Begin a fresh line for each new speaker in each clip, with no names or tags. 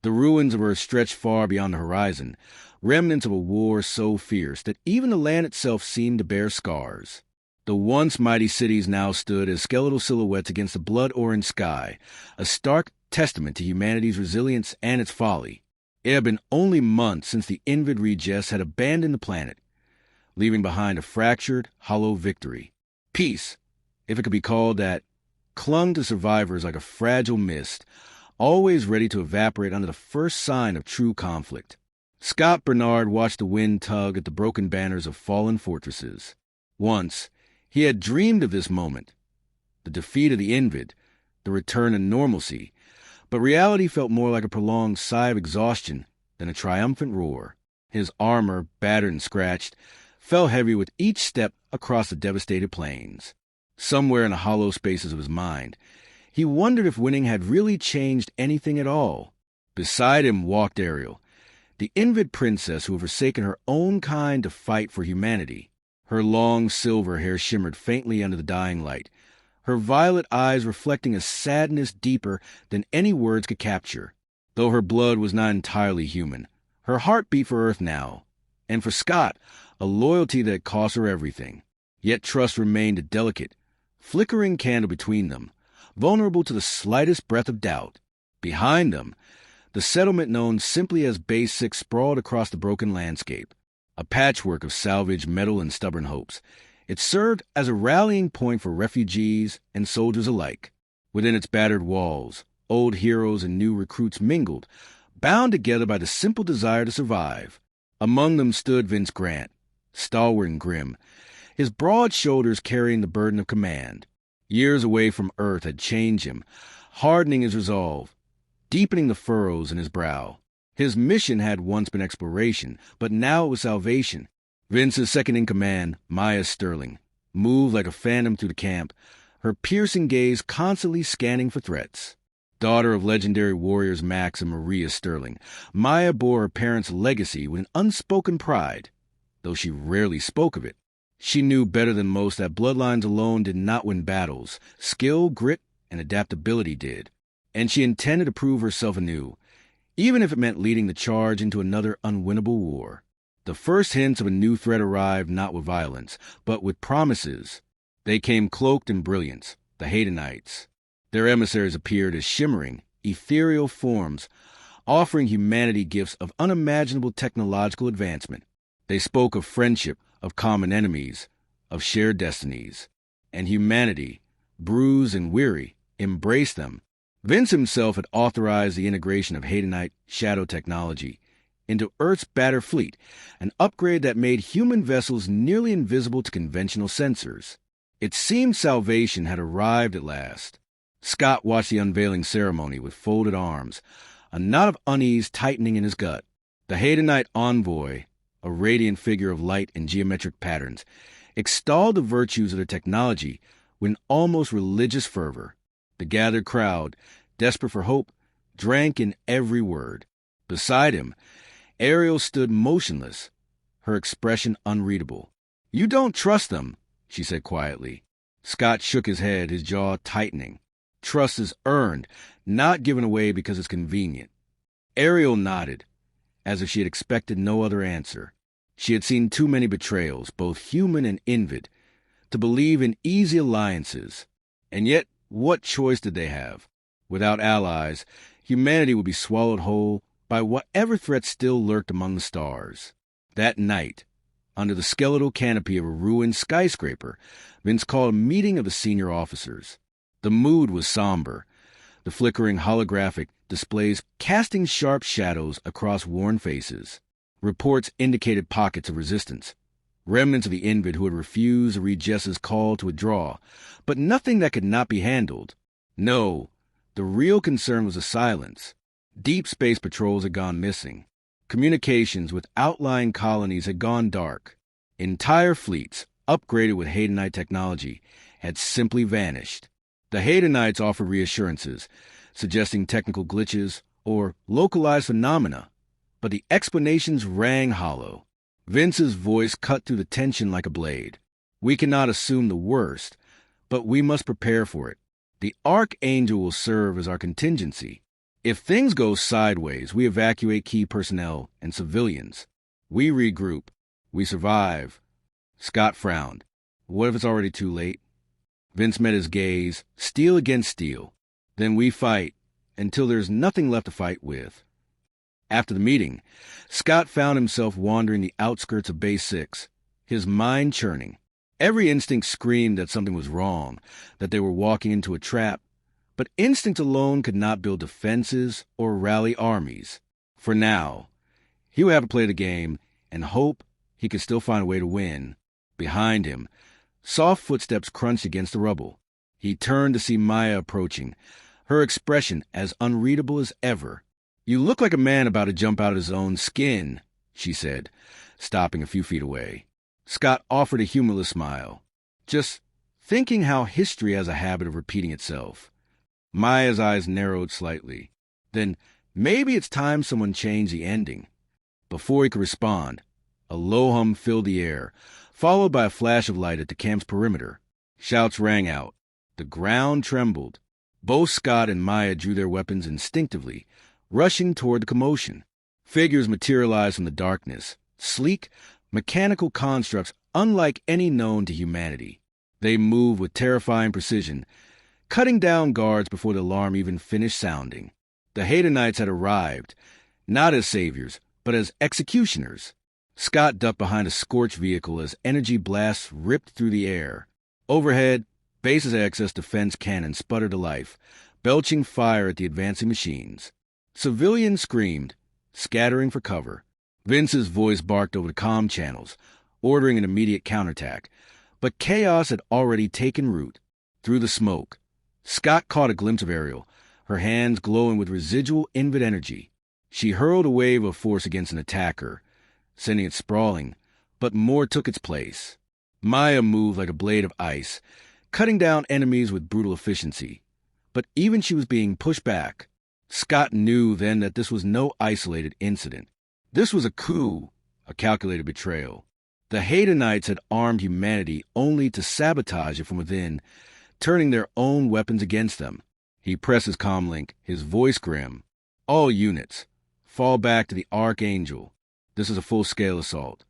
The ruins of Earth stretched far beyond the horizon, remnants of a war so fierce that even the land itself seemed to bear scars. The once mighty cities now stood as skeletal silhouettes against the blood-orange sky, a stark testament to humanity's resilience and its folly. It had been only months since the Invid Regists had abandoned the planet, leaving behind a fractured, hollow victory. Peace, if it could be called that, clung to survivors like a fragile mist, always ready to evaporate under the first sign of true conflict. Scott Bernard watched the wind tug at the broken banners of fallen fortresses. Once, he had dreamed of this moment, the defeat of the Invid, the return to normalcy, but reality felt more like a prolonged sigh of exhaustion than a triumphant roar. His armor, battered and scratched, fell heavy with each step across the devastated plains. Somewhere in the hollow spaces of his mind, he wondered if winning had really changed anything at all. Beside him walked Ariel, the Invid princess who had forsaken her own kind to fight for humanity. Her long silver hair shimmered faintly under the dying light, her violet eyes reflecting a sadness deeper than any words could capture. Though her blood was not entirely human, her heart beat for Earth now, and for Scott, a loyalty that cost her everything. Yet trust remained a delicate, flickering candle between them, vulnerable to the slightest breath of doubt. Behind them, the settlement known simply as Base 6 sprawled across the broken landscape, a patchwork of salvaged metal and stubborn hopes. It served as a rallying point for refugees and soldiers alike. Within its battered walls, old heroes and new recruits mingled, bound together by the simple desire to survive. Among them stood Vince Grant, stalwart and grim, his broad shoulders carrying the burden of command. Years away from Earth had changed him, hardening his resolve, deepening the furrows in his brow. His mission had once been exploration, but now it was salvation. Vince's second-in-command, Maya Sterling, moved like a phantom through the camp, her piercing gaze constantly scanning for threats. Daughter of legendary warriors Max and Maria Sterling, Maya bore her parents' legacy with an unspoken pride, though she rarely spoke of it. She knew better than most that bloodlines alone did not win battles. Skill, grit, and adaptability did. And she intended to prove herself anew, even if it meant leading the charge into another unwinnable war. The first hints of a new threat arrived not with violence, but with promises. They came cloaked in brilliance, the Haydonites. Their emissaries appeared as shimmering, ethereal forms, offering humanity gifts of unimaginable technological advancement. They spoke of friendship, of common enemies, of shared destinies. And humanity, bruised and weary, embraced them. Vince himself had authorized the integration of Haydonite shadow technology into Earth's battered fleet, an upgrade that made human vessels nearly invisible to conventional sensors. It seemed salvation had arrived at last. Scott watched the unveiling ceremony with folded arms, a knot of unease tightening in his gut. The Haydonite envoy, a radiant figure of light and geometric patterns, extolled the virtues of their technology with an almost religious fervor. The gathered crowd, desperate for hope, drank in every word. Beside him, Ariel stood motionless, her expression unreadable. "You don't trust them," she said quietly. Scott shook his head, his jaw tightening. Trust is earned, not given away because it's convenient. Ariel nodded, as if she had expected no other answer. She had seen too many betrayals, both human and Invid, to believe in easy alliances. And yet, what choice did they have? Without allies, humanity would be swallowed whole by whatever threats still lurked among the stars. That night, under the skeletal canopy of a ruined skyscraper, Vince called a meeting of the senior officers. The mood was somber, the flickering holographic displays casting sharp shadows across worn faces. Reports indicated pockets of resistance, remnants of the Invid who had refused the Regists' call to withdraw, but nothing that could not be handled. No, the real concern was the silence. Deep space patrols had gone missing. Communications with outlying colonies had gone dark. Entire fleets, upgraded with Haydonite technology, had simply vanished. The Haydonites offered reassurances, suggesting technical glitches or localized phenomena, but the explanations rang hollow. Vince's voice cut through the tension like a blade. "We cannot assume the worst, but we must prepare for it. The Archangel will serve as our contingency. If things go sideways, we evacuate key personnel and civilians. We regroup. We survive. Scott frowned. What if it's already too late? Vince met his gaze, steel against steel. Then we fight, until there's nothing left to fight with. After the meeting, Scott found himself wandering the outskirts of Base 6, his mind churning. Every instinct screamed that something was wrong, that they were walking into a trap. But instinct alone could not build defenses or rally armies. For now, he would have to play the game and hope he could still find a way to win. Behind him, soft footsteps crunched against the rubble. He turned to see Maya approaching, her expression as unreadable as ever. "You look like a man about to jump out of his own skin," she said, stopping a few feet away. Scott offered a humorless smile, just thinking how history has a habit of repeating itself. Maya's eyes narrowed slightly. Then maybe it's time someone changed the ending. Before he could respond, a low hum filled the air, followed by a flash of light at the camp's perimeter. Shouts rang out. The ground trembled. Both Scott and Maya drew their weapons instinctively, rushing toward the commotion. Figures materialized from the darkness, sleek, mechanical constructs unlike any known to humanity. They moved with terrifying precision, cutting down guards before the alarm even finished sounding. The Haydonites had arrived, not as saviors, but as executioners. Scott ducked behind a scorched vehicle as energy blasts ripped through the air. Overhead, base's excess defense cannons sputtered to life, belching fire at the advancing machines. Civilians screamed, scattering for cover. Vince's voice barked over the comm channels, ordering an immediate counterattack. But chaos had already taken root. Through the smoke, Scott caught a glimpse of Ariel, her hands glowing with residual invid energy. She hurled a wave of force against an attacker, sending it sprawling, but more took its place. Maya moved like a blade of ice, cutting down enemies with brutal efficiency. But even she was being pushed back. Scott knew then that this was no isolated incident. This was a coup, a calculated betrayal. The Haydonites had armed humanity only to sabotage it from within, turning their own weapons against them. He pressed his comlink, his voice grim. "All units, fall back to the Archangel. This is a full-scale assault."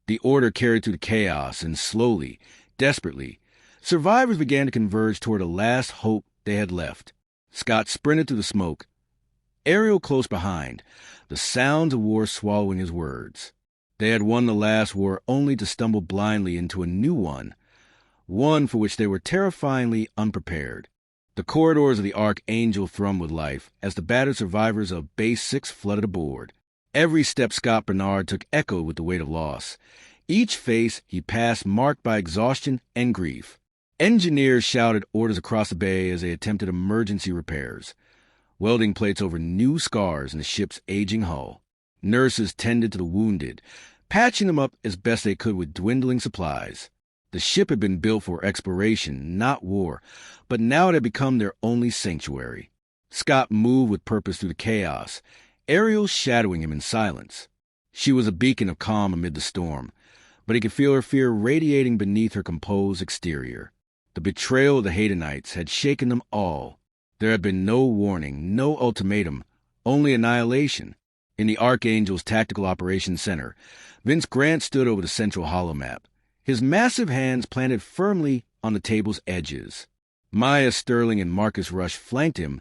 The order carried through the chaos, and slowly, desperately, survivors began to converge toward a last hope they had left. Scott sprinted through the smoke, Ariel close behind, the sounds of war swallowing his words. They had won the last war only to stumble blindly into a new one for which they were terrifyingly unprepared. The corridors of the Archangel thrummed with life as the battered survivors of Base 6 flooded aboard. Every step Scott Bernard took echoed with the weight of loss. Each face he passed marked by exhaustion and grief. Engineers shouted orders across the bay as they attempted emergency repairs, welding plates over new scars in the ship's aging hull. Nurses tended to the wounded, patching them up as best they could with dwindling supplies. The ship had been built for exploration, not war, but now it had become their only sanctuary. Scott moved with purpose through the chaos, Ariel shadowing him in silence. She was a beacon of calm amid the storm, but he could feel her fear radiating beneath her composed exterior. The betrayal of the Haydonites had shaken them all. There had been no warning, no ultimatum, only annihilation. In the Archangel's Tactical Operations Center, Vince Grant stood over the central holomap, his massive hands planted firmly on the table's edges. Maya Sterling and Marcus Rush flanked him,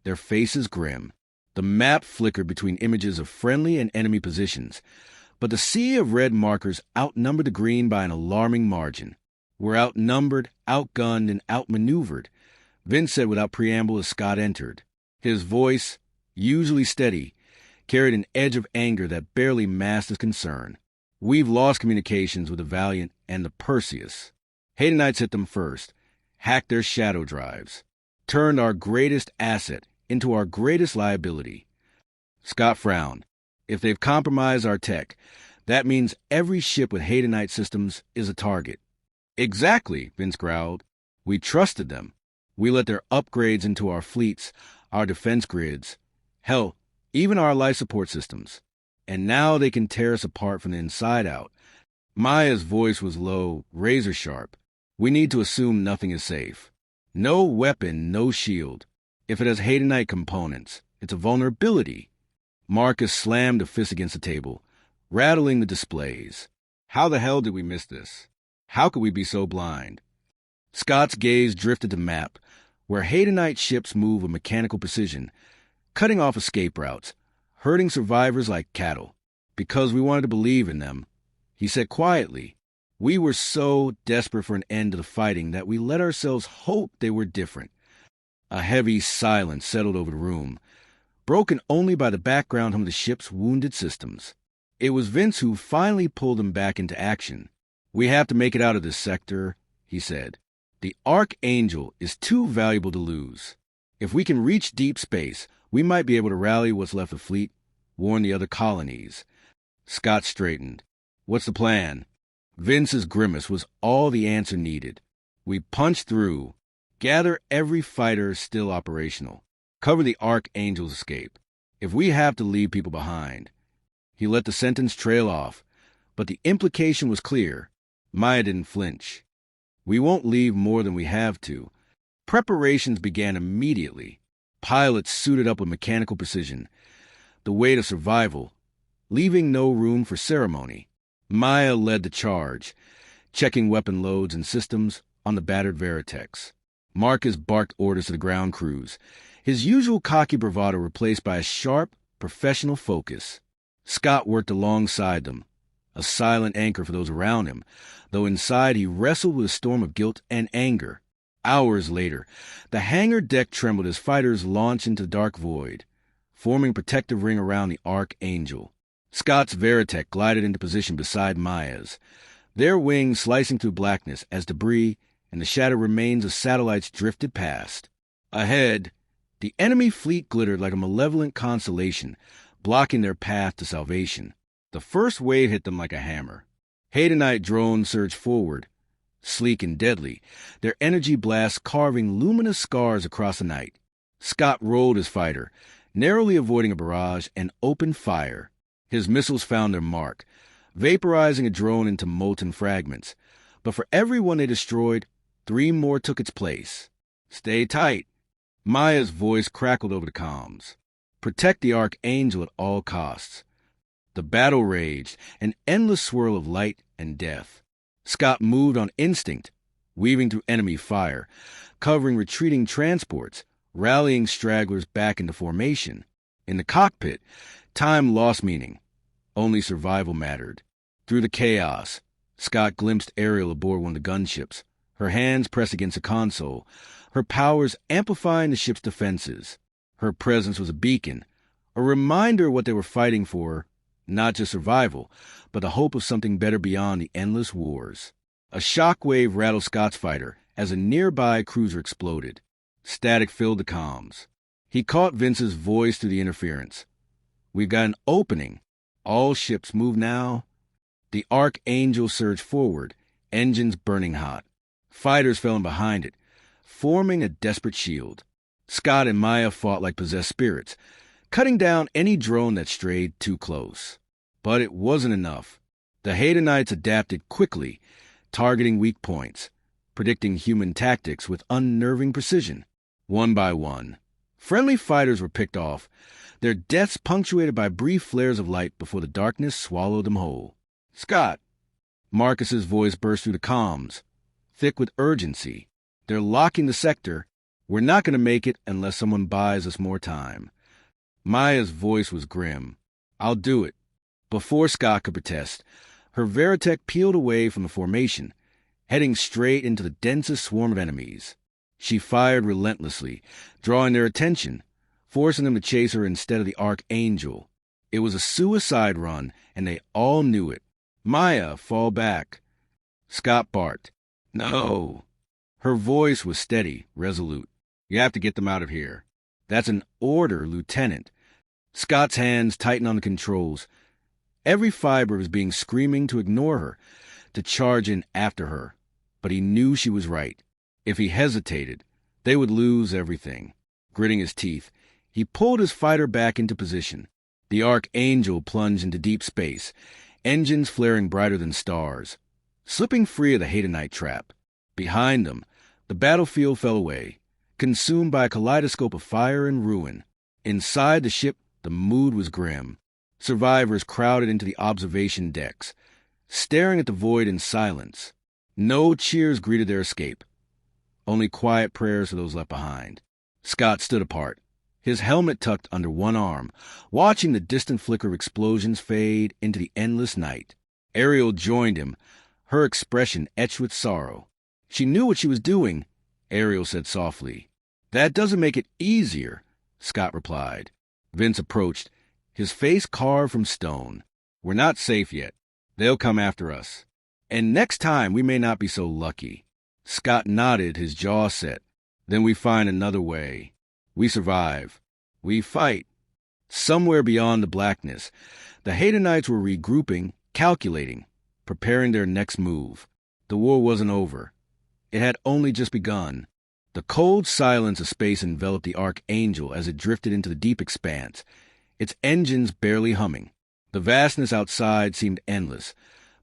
their faces grim. The map flickered between images of friendly and enemy positions, but the sea of red markers outnumbered the green by an alarming margin. "We're outnumbered, outgunned, and outmaneuvered," Vince said without preamble as Scott entered. His voice, usually steady, carried an edge of anger that barely masked his concern. "We've lost communications with the Valiant and the Perseus. Haydonites hit them first, hacked their shadow drives, turned our greatest asset into our greatest liability." Scott frowned. "If they've compromised our tech, that means every ship with Haydonite systems is a target." "Exactly," Vince growled. "We trusted them. We let their upgrades into our fleets, our defense grids, hell, even our life support systems. And now they can tear us apart from the inside out." Maya's voice was low, razor sharp. "We need to assume nothing is safe. No weapon, no shield. If it has Haydonite components, It's a vulnerability. Marcus slammed a fist against the table, rattling the displays. How the hell did we miss this? How could we be so blind? Scott's gaze drifted to the map, where Haydonite ships move with mechanical precision, cutting off escape routes, herding survivors like cattle. Because we wanted to believe in them, he said quietly. We were so desperate for an end to the fighting that we let ourselves hope they were different. A heavy silence settled over the room, broken only by the background hum of the ship's wounded systems. It was Vince who finally pulled them back into action. We have to make it out of this sector, he said. The Archangel is too valuable to lose. If we can reach deep space, we might be able to rally what's left of the fleet, warn the other colonies. Scott straightened. What's the plan? Vince's grimace was all the answer needed. We punch through, gather every fighter still operational, cover the Archangel's escape. If we have to leave people behind. He let the sentence trail off, but the implication was clear. Maya didn't flinch. We won't leave more than we have to. Preparations began immediately. Pilots suited up with mechanical precision, the weight of survival, leaving no room for ceremony. Maya led the charge, checking weapon loads and systems on the battered Veritechs. Marcus barked orders to the ground crews, his usual cocky bravado replaced by a sharp, professional focus. Scott worked alongside them, a silent anchor for those around him, though inside he wrestled with a storm of guilt and anger. Hours later, the hangar deck trembled as fighters launched into the dark void, forming a protective ring around the Archangel. Scott's Veritech glided into position beside Maya's, their wings slicing through blackness as debris and the shattered remains of satellites drifted past. Ahead, the enemy fleet glittered like a malevolent constellation, blocking their path to salvation. The first wave hit them like a hammer. Haydonite drones surged forward, sleek and deadly, their energy blasts carving luminous scars across the night. Scott rolled his fighter, narrowly avoiding a barrage, and opened fire. His missiles found their mark, vaporizing a drone into molten fragments. But for every one they destroyed, 3 more took its place. Stay tight. Maya's voice crackled over the comms. Protect the Archangel at all costs. The battle raged, an endless swirl of light and death. Scott moved on instinct, weaving through enemy fire, covering retreating transports, rallying stragglers back into formation. In the cockpit, time lost meaning. Only survival mattered. Through the chaos, Scott glimpsed Ariel aboard one of the gunships, her hands pressed against the console, her powers amplifying the ship's defenses. Her presence was a beacon, a reminder of what they were fighting for, not just survival, but the hope of something better beyond the endless wars. A shockwave rattled Scott's fighter as a nearby cruiser exploded. Static filled the comms. He caught Vince's voice through the interference. We've got an opening. All ships move now. The Archangel surged forward, engines burning hot. Fighters fell in behind it, forming a desperate shield. Scott and Maya fought like possessed spirits, cutting down any drone that strayed too close. But it wasn't enough. The Haydonites adapted quickly, targeting weak points, predicting human tactics with unnerving precision. One by one, friendly fighters were picked off, their deaths punctuated by brief flares of light before the darkness swallowed them whole. Scott! Marcus's voice burst through the comms, thick with urgency. They're locking the sector. We're not going to make it unless someone buys us more time. Maya's voice was grim. I'll do it. Before Scott could protest, her Veritech peeled away from the formation, heading straight into the densest swarm of enemies. She fired relentlessly, drawing their attention, forcing them to chase her instead of the Archangel. It was a suicide run, and they all knew it. Maya, fall back. Scott barked. No. Her voice was steady, resolute. You have to get them out of here. That's an order, Lieutenant. Scott's hands tightened on the controls. Every fiber of his being screaming to ignore her, to charge in after her. But he knew she was right. If he hesitated, they would lose everything. Gritting his teeth, he pulled his fighter back into position. The Archangel plunged into deep space, engines flaring brighter than stars, slipping free of the Haydonite trap. Behind them, the battlefield fell away, consumed by a kaleidoscope of fire and ruin. Inside the ship, the mood was grim. Survivors crowded into the observation decks, staring at the void in silence. No cheers greeted their escape, only quiet prayers for those left behind. Scott stood apart, his helmet tucked under one arm, watching the distant flicker of explosions fade into the endless night. Ariel joined him, her expression etched with sorrow. She knew what she was doing, Ariel said softly. That doesn't make it easier, Scott replied. Vince approached, his face carved from stone. We're not safe yet. They'll come after us. And next time we may not be so lucky. Scott nodded, his jaw set. Then we find another way. We survive. We fight. Somewhere beyond the blackness, the Haydonites were regrouping, calculating, preparing their next move. The war wasn't over. It had only just begun. The cold silence of space enveloped the Archangel as it drifted into the deep expanse, its engines barely humming. The vastness outside seemed endless,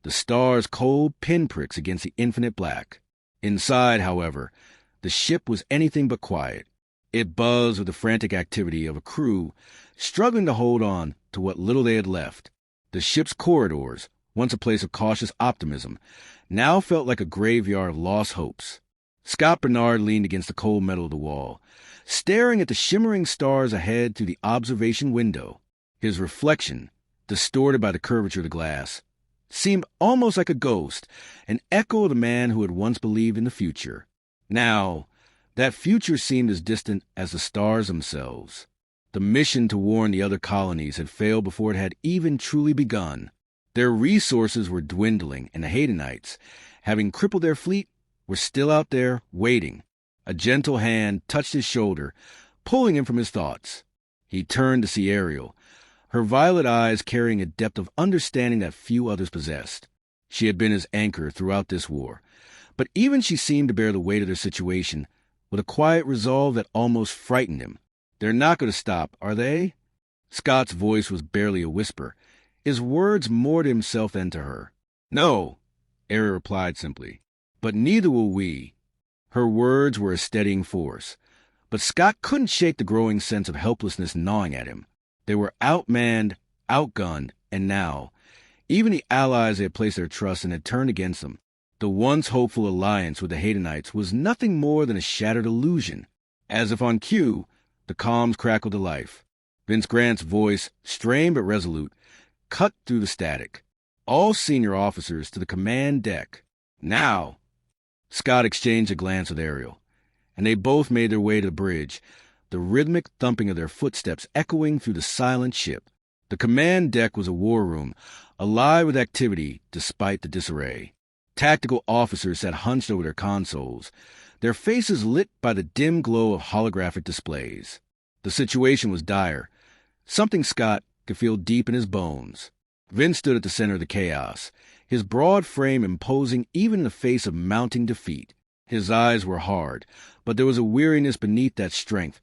the stars cold pinpricks against the infinite black. Inside, however, the ship was anything but quiet. It buzzed with the frantic activity of a crew struggling to hold on to what little they had left. The ship's corridors, once a place of cautious optimism, now felt like a graveyard of lost hopes. Scott Bernard leaned against the cold metal of the wall, staring at the shimmering stars ahead through the observation window. His reflection, distorted by the curvature of the glass, seemed almost like a ghost, an echo of the man who had once believed in the future. Now, that future seemed as distant as the stars themselves. The mission to warn the other colonies had failed before it had even truly begun. Their resources were dwindling, and the Haydonites, having crippled their fleet, were still out there, waiting. A gentle hand touched his shoulder, pulling him from his thoughts. He turned to see Ariel, her violet eyes carrying a depth of understanding that few others possessed. She had been his anchor throughout this war, but even she seemed to bear the weight of their situation with a quiet resolve that almost frightened him. They're not going to stop, are they? Scott's voice was barely a whisper, his words more to himself than to her. No, Ariel replied simply. But neither will we. Her words were a steadying force, but Scott couldn't shake the growing sense of helplessness gnawing at him. They were outmanned, outgunned, and now, even the allies they had placed their trust in had turned against them. The once hopeful alliance with the Haydonites was nothing more than a shattered illusion. As if on cue, the comms crackled to life. Vince Grant's voice, strained but resolute, cut through the static. All senior officers to the command deck. Now! Scott exchanged a glance with Ariel, and they both made their way to the bridge, the rhythmic thumping of their footsteps echoing through the silent ship. The command deck was a war room, alive with activity despite the disarray. Tactical officers sat hunched over their consoles, their faces lit by the dim glow of holographic displays. The situation was dire, something Scott could feel deep in his bones. Vince stood at the center of the chaos, his broad frame imposing even in the face of mounting defeat. His eyes were hard, but there was a weariness beneath that strength,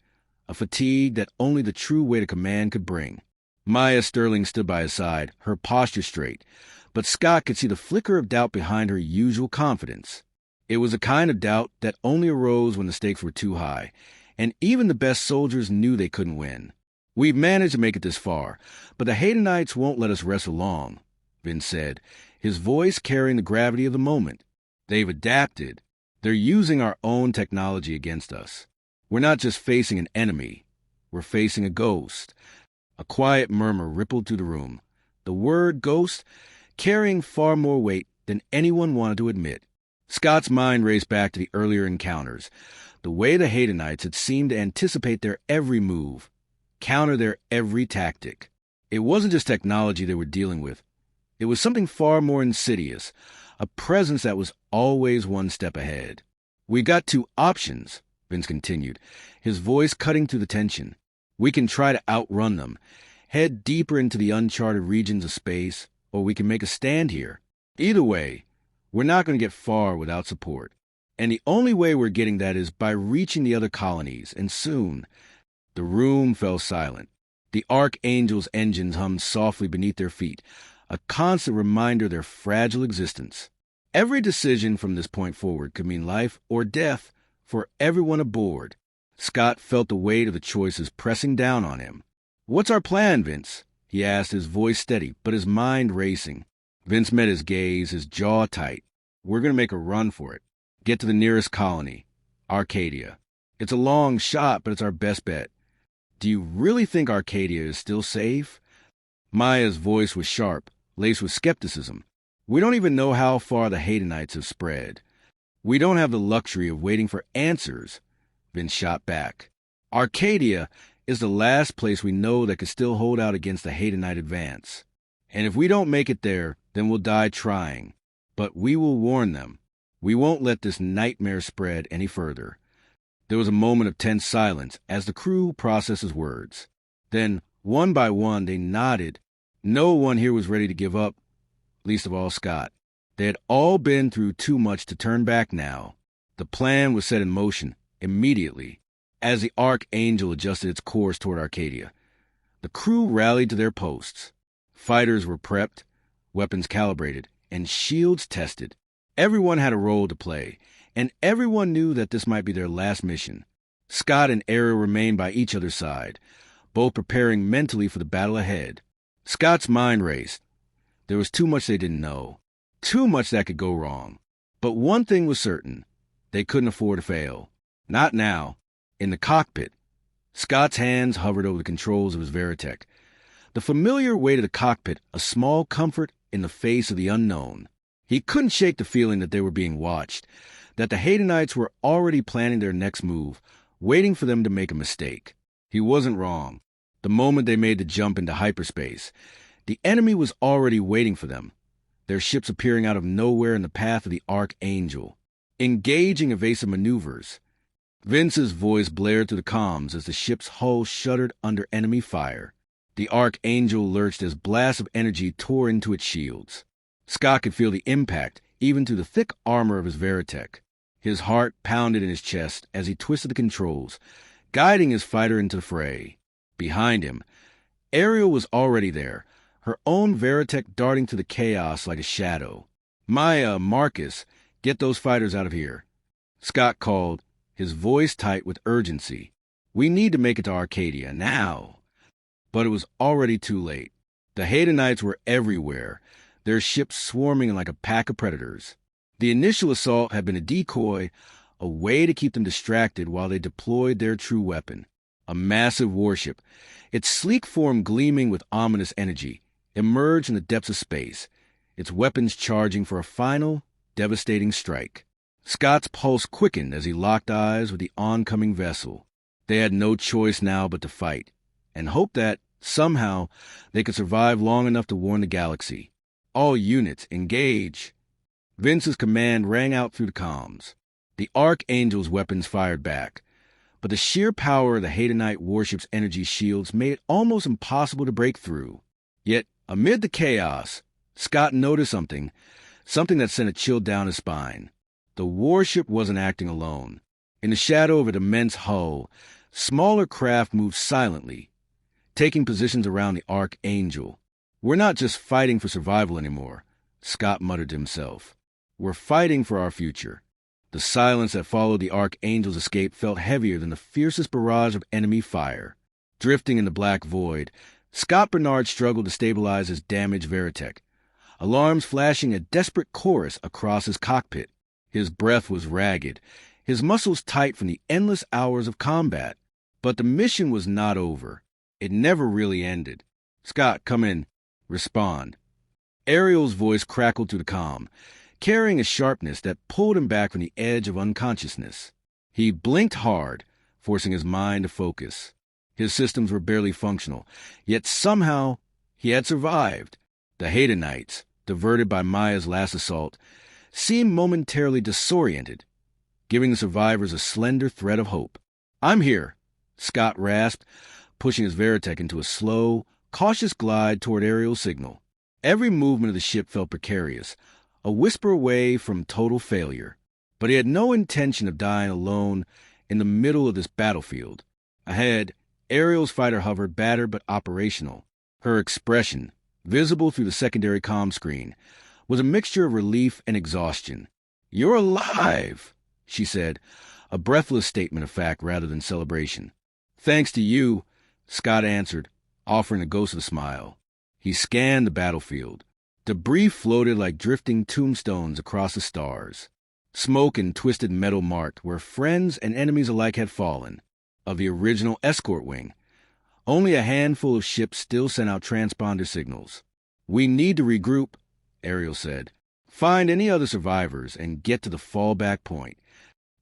a fatigue that only the true weight of command could bring. Maya Sterling stood by his side, her posture straight, but Scott could see the flicker of doubt behind her usual confidence. It was a kind of doubt that only arose when the stakes were too high, and even the best soldiers knew they couldn't win. We've managed to make it this far, but the Haydonites won't let us rest long, Vince said, his voice carrying the gravity of the moment. They've adapted. They're using our own technology against us. We're not just facing an enemy. We're facing a ghost. A quiet murmur rippled through the room, the word ghost carrying far more weight than anyone wanted to admit. Scott's mind raced back to the earlier encounters, the way the Haydonites had seemed to anticipate their every move, counter their every tactic. It wasn't just technology they were dealing with. It was something far more insidious, a presence that was always one step ahead. We got two options, Vince continued, his voice cutting through the tension. We can try to outrun them, head deeper into the uncharted regions of space, or we can make a stand here. Either way, we're not going to get far without support. And the only way we're getting that is by reaching the other colonies, and soon. The room fell silent. The Archangel's engines hummed softly beneath their feet, a constant reminder of their fragile existence. Every decision from this point forward could mean life or death for everyone aboard. Scott felt the weight of the choices pressing down on him. "What's our plan, Vince?" he asked, his voice steady, but his mind racing. Vince met his gaze, his jaw tight. "We're going to make a run for it. Get to the nearest colony, Arcadia. It's a long shot, but it's our best bet." "Do you really think Arcadia is still safe?" Maya's voice was sharp, laced with skepticism. "We don't even know how far the Haydonites have spread. We don't have the luxury of waiting for answers," Vince shot back. "Arcadia is the last place we know that could still hold out against the Haydonite advance. And if we don't make it there, then we'll die trying. But we will warn them. We won't let this nightmare spread any further." There was a moment of tense silence as the crew processed his words. Then, one by one, they nodded. No one here was ready to give up, least of all Scott. They had all been through too much to turn back now. The plan was set in motion immediately as the Archangel adjusted its course toward Arcadia. The crew rallied to their posts. Fighters were prepped, weapons calibrated, and shields tested. Everyone had a role to play, and everyone knew that this might be their last mission. Scott and Ariel remained by each other's side, both preparing mentally for the battle ahead. Scott's mind raced. There was too much they didn't know, too much that could go wrong. But one thing was certain. They couldn't afford to fail. Not now. In the cockpit, Scott's hands hovered over the controls of his Veritech. The familiar weight of the cockpit, a small comfort in the face of the unknown. He couldn't shake the feeling that they were being watched, that the Haydonites were already planning their next move, waiting for them to make a mistake. He wasn't wrong. The moment they made the jump into hyperspace, the enemy was already waiting for them, their ships appearing out of nowhere in the path of the Archangel, engaging evasive maneuvers. Vince's voice blared through the comms as the ship's hull shuddered under enemy fire. The Archangel lurched as blasts of energy tore into its shields. Scott could feel the impact, even through the thick armor of his Veritech. His heart pounded in his chest as he twisted the controls, guiding his fighter into the fray. Behind him, Ariel was already there, her own Veritech darting through the chaos like a shadow. "Maya, Marcus, get those fighters out of here," Scott called, his voice tight with urgency. "We need to make it to Arcadia, now." But it was already too late. The Haydonites were everywhere, their ships swarming like a pack of predators. The initial assault had been a decoy, a way to keep them distracted while they deployed their true weapon. A massive warship, its sleek form gleaming with ominous energy, emerged in the depths of space, its weapons charging for a final, devastating strike. Scott's pulse quickened as he locked eyes with the oncoming vessel. They had no choice now but to fight, and hope that, somehow, they could survive long enough to warn the galaxy. "All units, engage!" Vince's command rang out through the comms. The Archangel's weapons fired back, but the sheer power of the Haydonite warship's energy shields made it almost impossible to break through. Yet, amid the chaos, Scott noticed something that sent a chill down his spine. The warship wasn't acting alone. In the shadow of its immense hull, smaller craft moved silently, taking positions around the Archangel. "We're not just fighting for survival anymore," Scott muttered to himself. "We're fighting for our future." The silence that followed the Archangel's escape felt heavier than the fiercest barrage of enemy fire. Drifting in the black void, Scott Bernard struggled to stabilize his damaged Veritech, alarms flashing a desperate chorus across his cockpit. His breath was ragged, his muscles tight from the endless hours of combat. But the mission was not over. It never really ended. "Scott, come in. Respond." Ariel's voice crackled through the comm, carrying a sharpness that pulled him back from the edge of unconsciousness. He blinked hard, forcing his mind to focus. His systems were barely functional, yet somehow he had survived. The Haydonites, diverted by Maya's last assault, seemed momentarily disoriented, giving the survivors a slender thread of hope. "I'm here," Scott rasped, pushing his Veritech into a slow, cautious glide toward Ariel's signal. Every movement of the ship felt precarious, a whisper away from total failure. But he had no intention of dying alone in the middle of this battlefield. Ahead, Ariel's fighter hovered, battered but operational. Her expression, visible through the secondary comm screen, was a mixture of relief and exhaustion. "You're alive," she said, a breathless statement of fact rather than celebration. "Thanks to you," Scott answered, offering a ghost of a smile. He scanned the battlefield. Debris floated like drifting tombstones across the stars. Smoke and twisted metal marked where friends and enemies alike had fallen. Of the original escort wing, only a handful of ships still sent out transponder signals. "We need to regroup," Ariel said. "Find any other survivors and get to the fallback point."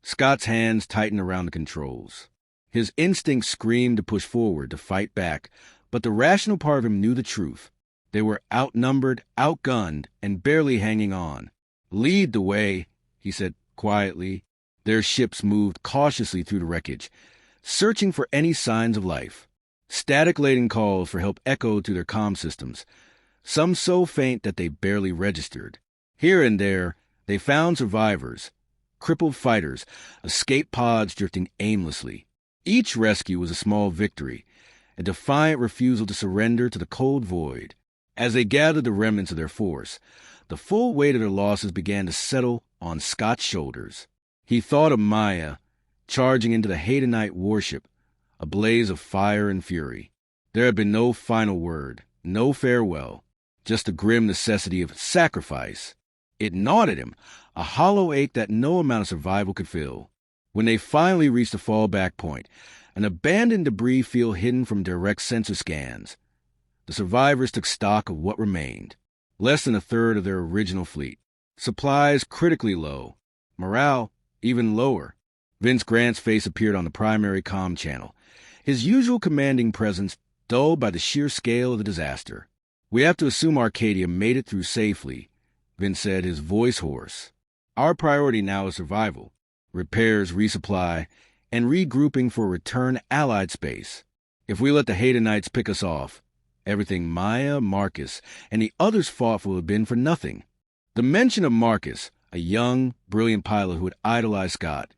Scott's hands tightened around the controls. His instinct screamed to push forward, to fight back, but the rational part of him knew the truth. They were outnumbered, outgunned, and barely hanging on. "Lead the way," he said quietly. Their ships moved cautiously through the wreckage, searching for any signs of life. Static-laden calls for help echoed through their comm systems, some so faint that they barely registered. Here and there, they found survivors, crippled fighters, escape pods drifting aimlessly. Each rescue was a small victory, a defiant refusal to surrender to the cold void. As they gathered the remnants of their force, the full weight of their losses began to settle on Scott's shoulders. He thought of Maya, charging into the Haydonite warship, a blaze of fire and fury. There had been no final word, no farewell, just the grim necessity of sacrifice. It gnawed at him, a hollow ache that no amount of survival could fill. When they finally reached the fallback point, an abandoned debris field hidden from direct sensor scans, the survivors took stock of what remained. Less than a third of their original fleet. Supplies critically low. Morale even lower. Vince Grant's face appeared on the primary comm channel, his usual commanding presence dulled by the sheer scale of the disaster. "We have to assume Arcadia made it through safely," Vince said, his voice hoarse. "Our priority now is survival, repairs, resupply, and regrouping for return Allied space. If we let the Haydonites pick us off, everything Maya, Marcus, and the others fought for would have been for nothing." The mention of Marcus, a young, brilliant pilot who had idolized Scott,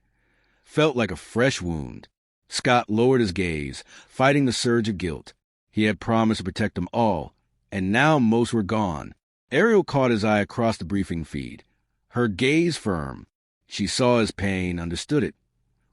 felt like a fresh wound. Scott lowered his gaze, fighting the surge of guilt. He had promised to protect them all, and now most were gone. Ariel caught his eye across the briefing feed, her gaze firm. She saw his pain, understood it,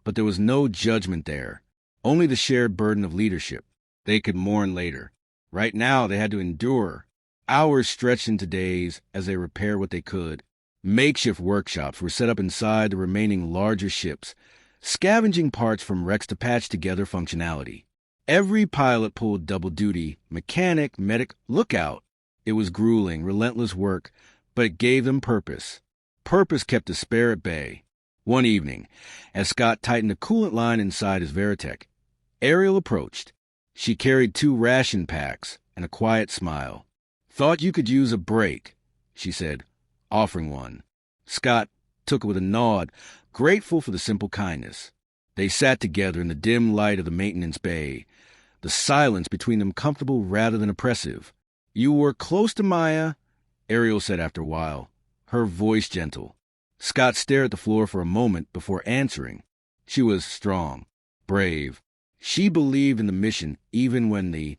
but there was no judgment there, only the shared burden of leadership. They could mourn later. Right now, they had to endure. Hours stretched into days as they repaired what they could. Makeshift workshops were set up inside the remaining larger ships, scavenging parts from wrecks to patch together functionality. Every pilot pulled double duty, mechanic, medic, lookout. It was grueling, relentless work, but it gave them purpose. Purpose kept despair at bay. One evening, as Scott tightened the coolant line inside his Veritech, Ariel approached. She carried 2 ration packs and a quiet smile. "Thought you could use a break," she said, offering one. Scott took it with a nod, grateful for the simple kindness. They sat together in the dim light of the maintenance bay, the silence between them comfortable rather than oppressive. "You were close to Maya," Ariel said after a while, her voice gentle. Scott stared at the floor for a moment before answering. She was strong, brave. She believed in the mission even when the